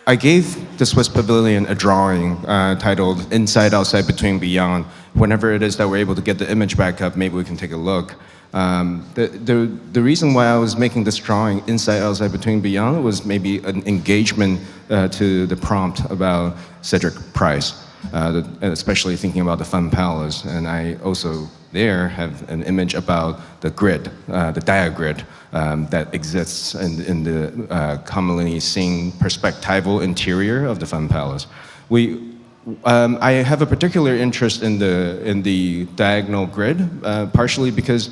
I gave the Swiss Pavilion a drawing titled Inside, Outside, Between, Beyond. Whenever it is that we're able to get the image back up, maybe we can take a look. The reason why I was making this drawing, Inside, Outside, Between, Beyond, was maybe an engagement to the prompt about Cedric Price, especially thinking about the Fun Palace. And I also there have an image about the grid, the diagrid that exists in the commonly seen perspectival interior of the Fun Palace. I have a particular interest in the diagonal grid, partially because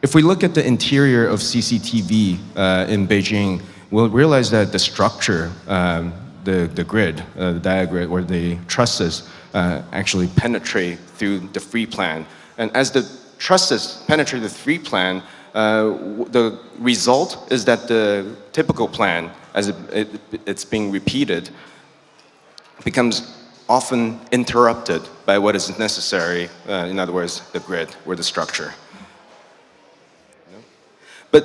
if we look at the interior of CCTV in Beijing, we'll realize that the structure, the grid, the diagrid, or the trusses actually penetrate through the free plan. And as the trusses penetrate the free plan, the result is that the typical plan, as it's being repeated, becomes often interrupted by what is necessary, in other words, the grid or the structure. But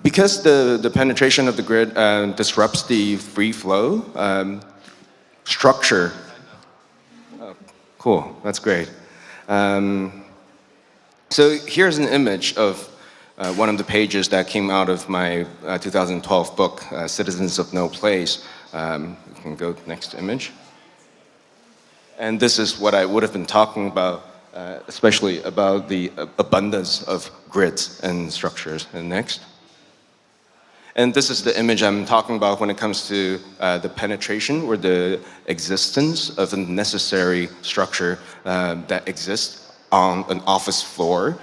because the penetration of the grid disrupts the free flow, structure, oh, cool, that's great. So here's an image of one of the pages that came out of my 2012 book, Citizens of No Place. You can go next image. And this is what I would have been talking about, especially about the abundance of grids and structures. And next. And this is the image I'm talking about when it comes to the penetration or the existence of a necessary structure that exists on an office floor.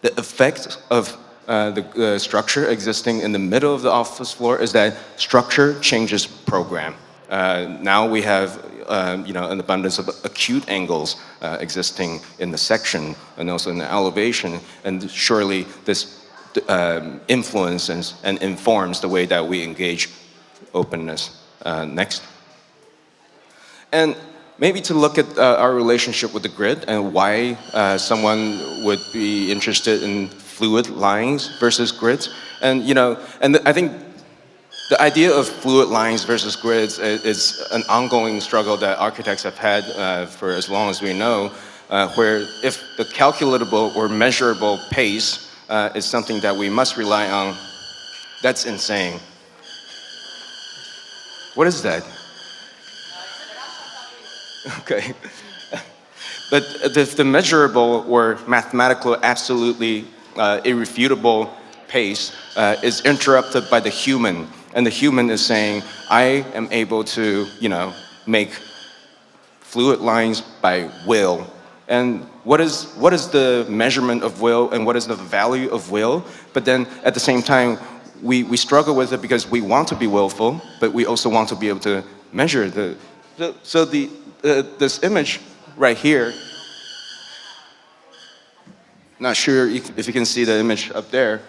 The effect of the structure existing in the middle of the office floor is that structure changes program. Now we have an abundance of acute angles existing in the section and also in the elevation, and surely this influences and informs the way that we engage openness. Next. And maybe to look at our relationship with the grid and why someone would be interested in fluid lines versus grids. And I think the idea of fluid lines versus grids is an ongoing struggle that architects have had for as long as we know, where if the calculatable or measurable pace is something that we must rely on, that's insane. What is that? Okay. But if the measurable or mathematical, absolutely irrefutable pace is interrupted by the human, and the human is saying, I am able to, make fluid lines by will. And what is the measurement of will, and what is the value of will? But then at the same time, we struggle with it because we want to be willful, but we also want to be able to measure this image right here. Not sure if you can see the image up there.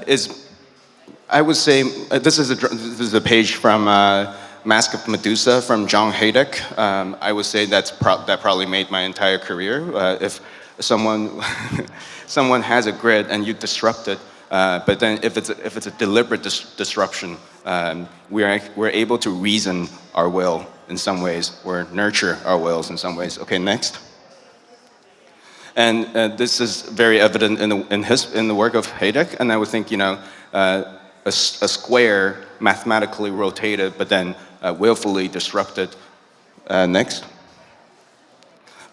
Is, I would say, this is a page from Mask of Medusa from John Hayek. I would say that probably made my entire career. If someone someone has a grid and you disrupt it, but then if it's a deliberate disruption, we're able to reason our will in some ways, or nurture our wills in some ways. Okay, next. And this is very evident in the work of Hayek, and I would think a square mathematically rotated, but then willfully disrupted. Next.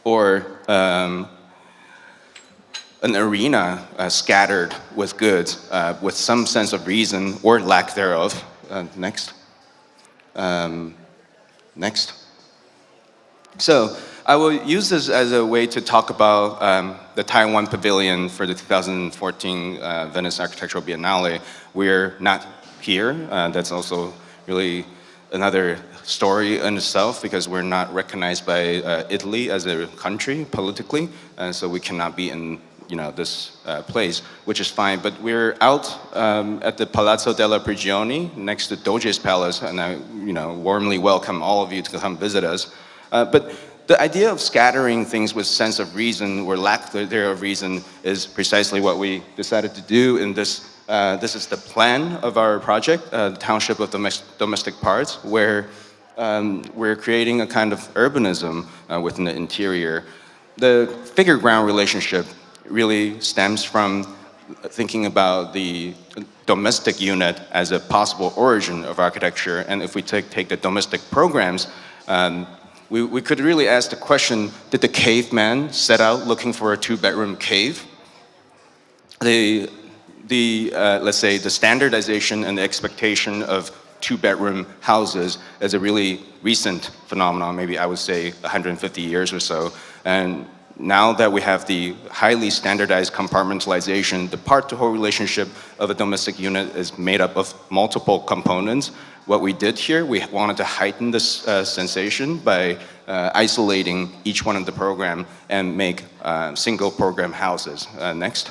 Or an arena scattered with goods, with some sense of reason or lack thereof. Next. Next. So I will use this as a way to talk about the Taiwan Pavilion for the 2014 Venice Architectural Biennale. We're not here. That's also really another story in itself, because we're not recognized by Italy as a country politically, and so we cannot be in this place, which is fine. But we're out at the Palazzo della Prigioni next to Doge's Palace, and I warmly welcome all of you to come visit us. But the idea of scattering things with sense of reason or lack thereof reason is precisely what we decided to do in this this is the plan of our project, the Township of Domestic Parts, where we're creating a kind of urbanism within the interior. The figure-ground relationship really stems from thinking about the domestic unit as a possible origin of architecture. And if we take the domestic programs, we could really ask the question, did the caveman set out looking for a two-bedroom cave? Let's say the standardization and the expectation of two-bedroom houses is a really recent phenomenon, maybe I would say 150 years or so. And now that we have the highly standardized compartmentalization, the part-to-whole relationship of a domestic unit is made up of multiple components. What we did here, we wanted to heighten this sensation by isolating each one of the program and make single program houses. Next.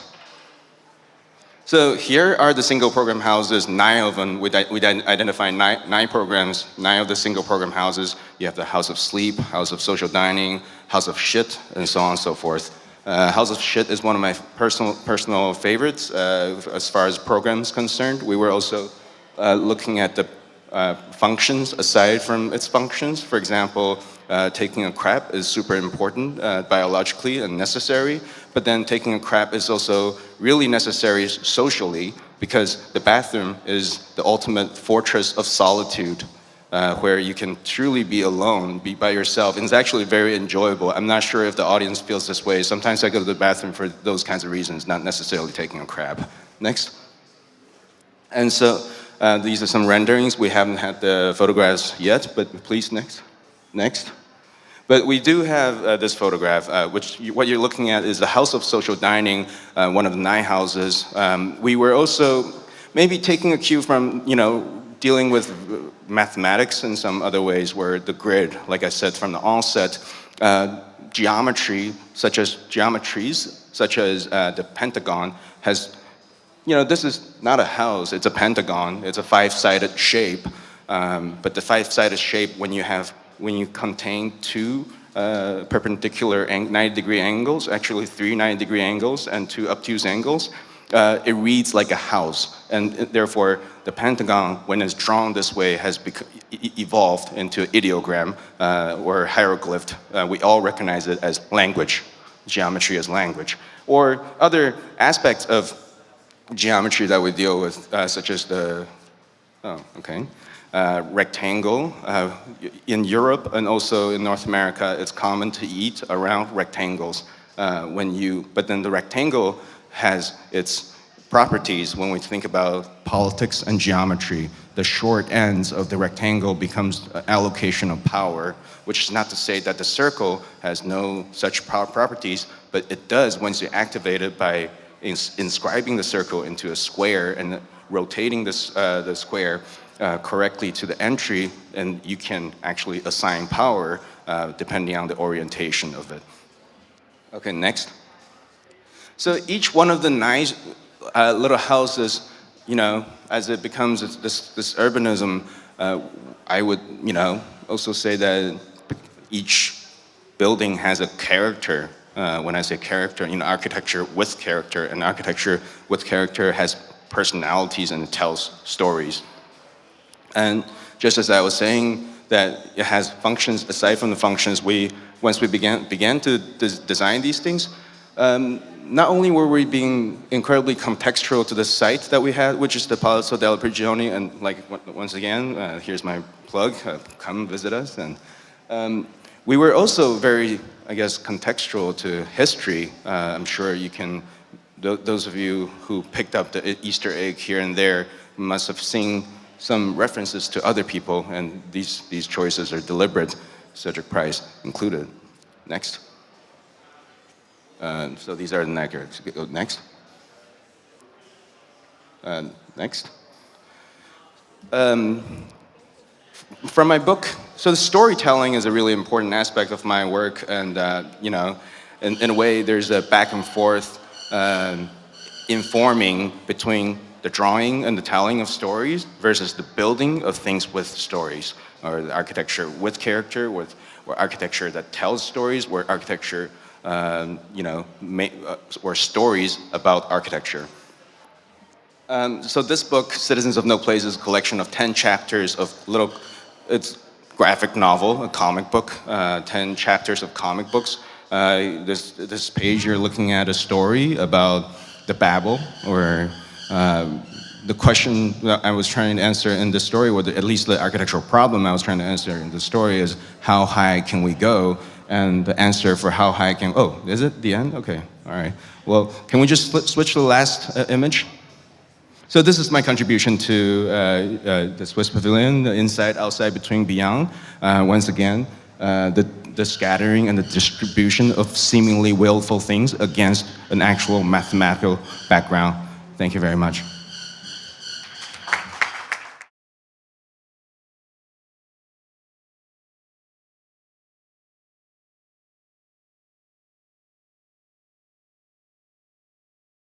So here are the single program houses, 9 of them. We identified nine programs, 9 of the single program houses. You have the House of Sleep, House of Social Dining, House of Shit, and so on and so forth. House of Shit is one of my personal favorites as far as programs concerned. We were also looking at the functions aside from its functions. For example, taking a crap is super important biologically and necessary, but then taking a crap is also really necessary socially because the bathroom is the ultimate fortress of solitude where you can truly be alone, be by yourself, and it's actually very enjoyable. I'm not sure if the audience feels this way. Sometimes I go to the bathroom for those kinds of reasons, not necessarily taking a crap. Next. And so these are some renderings. We haven't had the photographs yet, but please, next. Next. But we do have this photograph, what you're looking at is the House of Social Dining, one of the 9 houses. We were also maybe taking a cue from, dealing with mathematics in some other ways where the grid, like I said from the onset, geometries, such as the Pentagon has, this is not a house, it's a pentagon, it's a 5-sided shape. But the 5-sided shape, when you contain 2 perpendicular 90-degree angles, actually 3 90-degree angles and 2 obtuse angles, it reads like a house. And therefore, the pentagon, when it's drawn this way, has evolved into ideogram or hieroglyph. We all recognize it as language, geometry as language. Or other aspects of geometry that we deal with, such as the, rectangle. In Europe and also in North America, it's common to eat around rectangles. But then the rectangle has its properties when we think about politics and geometry. The short ends of the rectangle becomes allocation of power, which is not to say that the circle has no such properties, but it does once you activate it by inscribing the circle into a square and rotating the square correctly to the entry, and you can actually assign power depending on the orientation of it. Okay, next. So each one of the 9 little houses, as it becomes this urbanism, I would, also say that each building has a character. When I say character, architecture with character, and architecture with character has personalities and it tells stories. And just as I was saying, that it has functions. Aside from the functions, once we began to design these things, not only were we being incredibly contextual to the site that we had, which is the Palazzo della Prigione, and once again, here's my plug, come visit us. And we were also very, contextual to history. I'm sure you can, those of you who picked up the Easter egg here and there must have seen some references to other people, and these choices are deliberate, Cedric Price included. Next. So these are the next. Next. Next. From my book, so the storytelling is a really important aspect of my work, and in a way, there's a back and forth informing between the drawing and the telling of stories versus the building of things with stories, or the architecture with character, or architecture that tells stories, or architecture, or stories about architecture. So this book, Citizens of No Place, is a collection of 10 chapters of it's graphic novel, a comic book, 10 chapters of comic books. This page, you're looking at a story about the Babel, or the question that I was trying to answer in the story, or at least the architectural problem I was trying to answer in the story, is how high can we go? And the answer for how high can, oh, is it the end? Okay, all right. Well, can we just switch to the last image? So this is my contribution to the Swiss Pavilion, the inside, outside, between, beyond. Once again, the scattering and the distribution of seemingly willful things against an actual mathematical background. Thank you very much.